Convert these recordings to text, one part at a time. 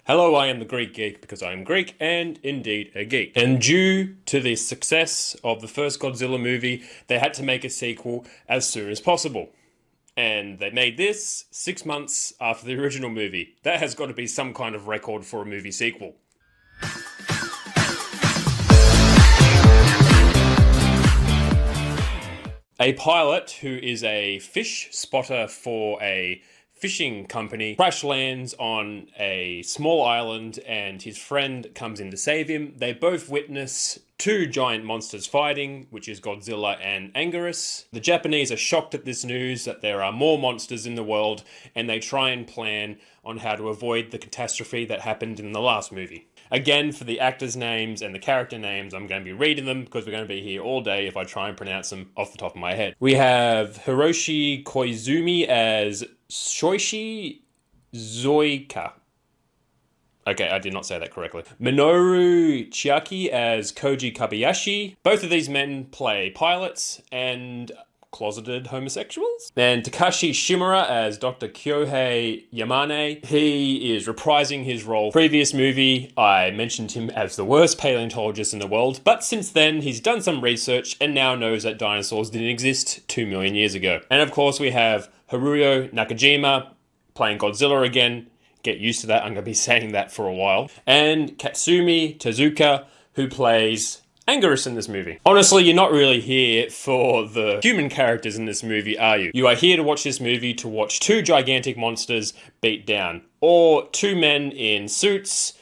Hello, I am the Greek Geek because I am Greek and indeed a geek. And due to the success of the first Godzilla movie, they had to make a sequel as soon as possible. And they made this 6 months after the original movie. That has got to be some kind of record for a movie sequel. A pilot who is a fish spotter for a fishing company crash lands on a small island and his friend comes in to save him. They both witness two giant monsters fighting, which is Godzilla and Anguirus. The Japanese are shocked at this news that there are more monsters in the world, and they try and plan on how to avoid the catastrophe that happened in the last movie. Again, for the actors' names and the character names, I'm going to be reading them because we're going to be here all day if I try and pronounce them off the top of my head. We have Hiroshi Koizumi as Shoichi Zoika. Okay, I did not say that correctly. Minoru Chiaki as Koji Kabayashi. Both of these men play pilots and closeted homosexuals. And Takashi Shimura as Dr. Kyohei Yamane. He is reprising his role. Previous movie, I mentioned him as the worst paleontologist in the world, but since then he's done some research and now knows that dinosaurs didn't exist 2 million years ago. And of course we have Haruyo Nakajima playing Godzilla again. Get used to that, I'm going to be saying that for a while. And Katsumi Tezuka, who plays Anguirus in this movie. Honestly, you're not really here for the human characters in this movie, are you? You are here to watch this movie to watch two gigantic monsters beat down, or two men in suits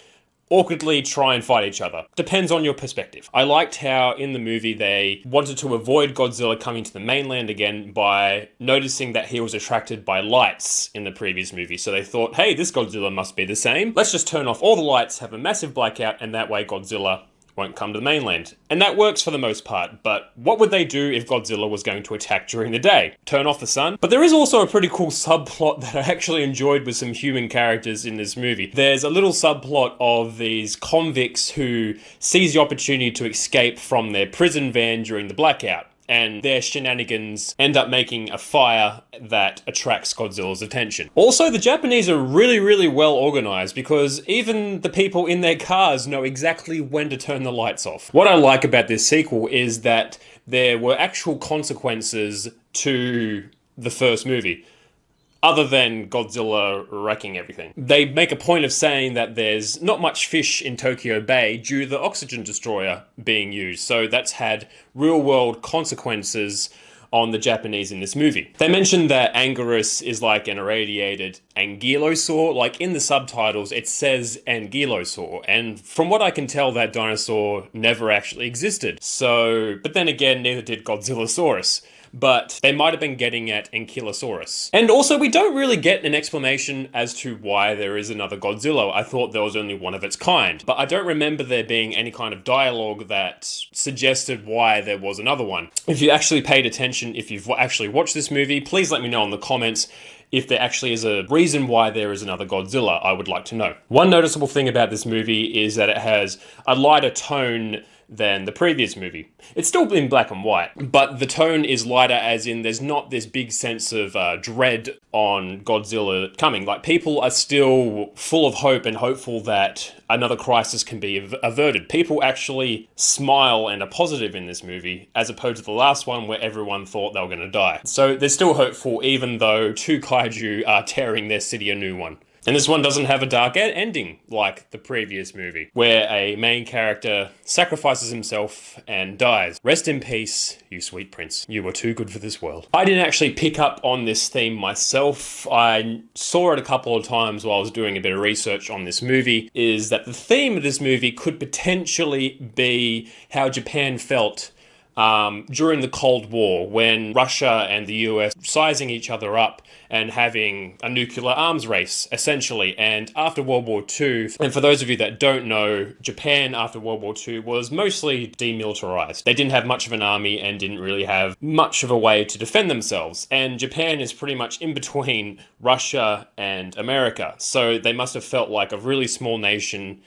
awkwardly try and fight each other. Depends on your perspective. I liked how in the movie they wanted to avoid Godzilla coming to the mainland again by noticing that he was attracted by lights in the previous movie. So they thought, hey, this Godzilla must be the same. Let's just turn off all the lights, have a massive blackout, and that way Godzilla won't come to the mainland. And that works for the most part, but what would they do if Godzilla was going to attack during the day? Turn off the sun? But there is also a pretty cool subplot that I actually enjoyed with some human characters in this movie. There's a little subplot of these convicts who seize the opportunity to escape from their prison van during the blackout. And their shenanigans end up making a fire that attracts Godzilla's attention. Also, the Japanese are really well organized because even the people in their cars know exactly when to turn the lights off. What I like about this sequel is that there were actual consequences to the first movie, other than Godzilla wrecking everything. They make a point of saying that there's not much fish in Tokyo Bay due to the oxygen destroyer being used, so that's had real-world consequences on the Japanese in this movie. They mentioned that Anguirus is like an irradiated ankylosaur. Like in the subtitles, it says ankylosaur, and from what I can tell, that dinosaur never actually existed. So, but then again, neither did Godzillasaurus. But they might have been getting at Ankylosaurus. And also, we don't really get an explanation as to why there is another Godzilla. I thought there was only one of its kind. But I don't remember there being any kind of dialogue that suggested why there was another one. If you actually paid attention, if you've actually watched this movie, please let me know in the comments if there actually is a reason why there is another Godzilla. I would like to know. One noticeable thing about this movie is that it has a lighter tone than the previous movie. It's still in black and white, but the tone is lighter as in there's not this big sense of dread on Godzilla coming. Like, people are still full of hope and hopeful that another crisis can be averted. People actually smile and are positive in this movie, as opposed to the last one where everyone thought they were going to die. So they're still hopeful even though two kaiju are tearing their city a new one. And this one doesn't have a dark ending like the previous movie, where a main character sacrifices himself and dies. Rest in peace, you sweet prince. You were too good for this world. I didn't actually pick up on this theme myself. I saw it a couple of times while I was doing a bit of research on this movie, is that the theme of this movie could potentially be how Japan felt during the Cold War, when Russia and the US sizing each other up and having a nuclear arms race, essentially. And after World War II, and for those of you that don't know, Japan after World War II was mostly demilitarized. They didn't have much of an army and didn't really have much of a way to defend themselves. And Japan is pretty much in between Russia and America. So they must have felt like a really small nation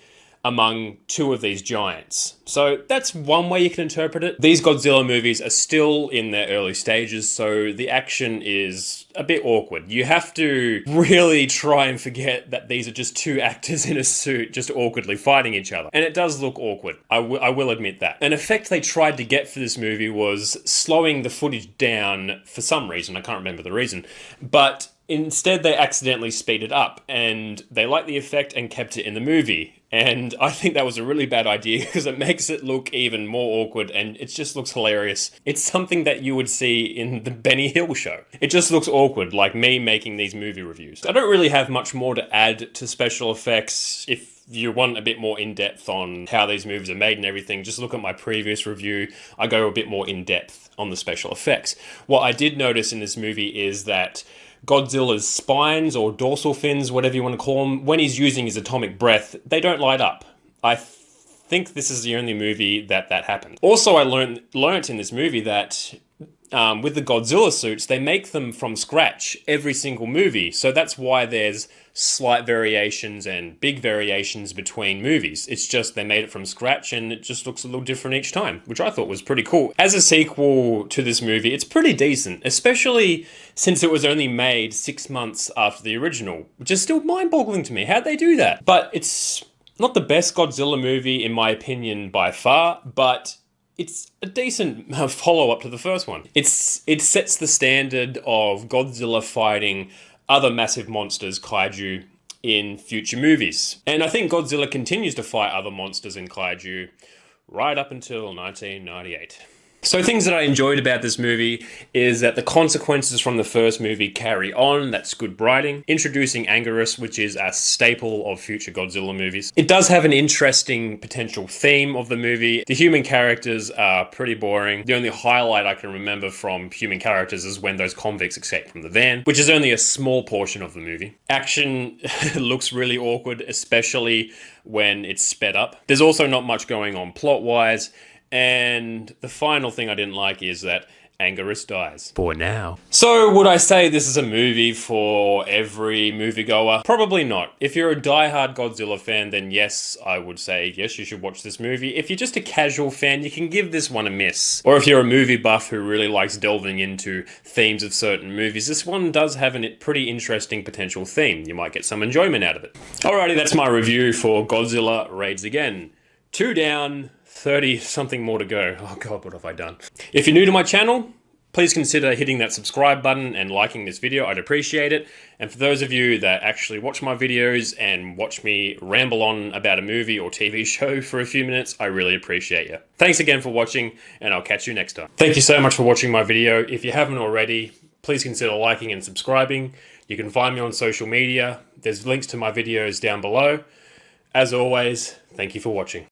among two of these giants. So that's one way you can interpret it. These Godzilla movies are still in their early stages, so the action is a bit awkward. You have to really try and forget that these are just two actors in a suit just awkwardly fighting each other. And it does look awkward. I will admit that. An effect they tried to get for this movie was slowing the footage down for some reason. I can't remember the reason. But instead, they accidentally speeded up, and they liked the effect and kept it in the movie. And I think that was a really bad idea because it makes it look even more awkward and it just looks hilarious. It's something that you would see in the Benny Hill show. It just looks awkward, like me making these movie reviews. I don't really have much more to add to special effects. If you want a bit more in-depth on how these movies are made and everything, just look at my previous review. I go a bit more in-depth on the special effects. What I did notice in this movie is that Godzilla's spines, or dorsal fins, whatever you want to call them, when he's using his atomic breath, they don't light up. I think this is the only movie that happens. Also, I learnt in this movie that with the Godzilla suits, they make them from scratch every single movie. So that's why there's slight variations and big variations between movies. It's just they made it from scratch and it just looks a little different each time, which I thought was pretty cool. As a sequel to this movie, it's pretty decent, especially since it was only made 6 months after the original, which is still mind-boggling to me. How'd they do that? But it's not the best Godzilla movie, in my opinion, by far, but it's a decent follow-up to the first one. It sets the standard of Godzilla fighting other massive monsters, kaiju, in future movies. And I think Godzilla continues to fight other monsters in kaiju right up until 1998. So things that I enjoyed about this movie is that the consequences from the first movie carry on. That's good writing. Introducing Anguirus, which is a staple of future Godzilla movies. It does have an interesting potential theme of the movie. The human characters are pretty boring. The only highlight I can remember from human characters is when those convicts escape from the van, which is only a small portion of the movie. Action looks really awkward, especially when it's sped up. There's also not much going on plot-wise. And the final thing I didn't like is that Anguirus dies. For now. So would I say this is a movie for every moviegoer? Probably not. If you're a diehard Godzilla fan, then yes, I would say yes, you should watch this movie. If you're just a casual fan, you can give this one a miss. Or if you're a movie buff who really likes delving into themes of certain movies, this one does have a pretty interesting potential theme. You might get some enjoyment out of it. Alrighty, that's my review for Godzilla Raids Again. 2 down, 30 something more to go. Oh god, what have I done? If you're new to my channel, please consider hitting that subscribe button and liking this video. I'd appreciate it. And for those of you that actually watch my videos and watch me ramble on about a movie or TV show for a few minutes, I really appreciate you. Thanks again for watching, and I'll catch you next time. Thank you so much for watching my video. If you haven't already, please consider liking and subscribing. You can find me on social media. There's links to my videos down below. As always, thank you for watching.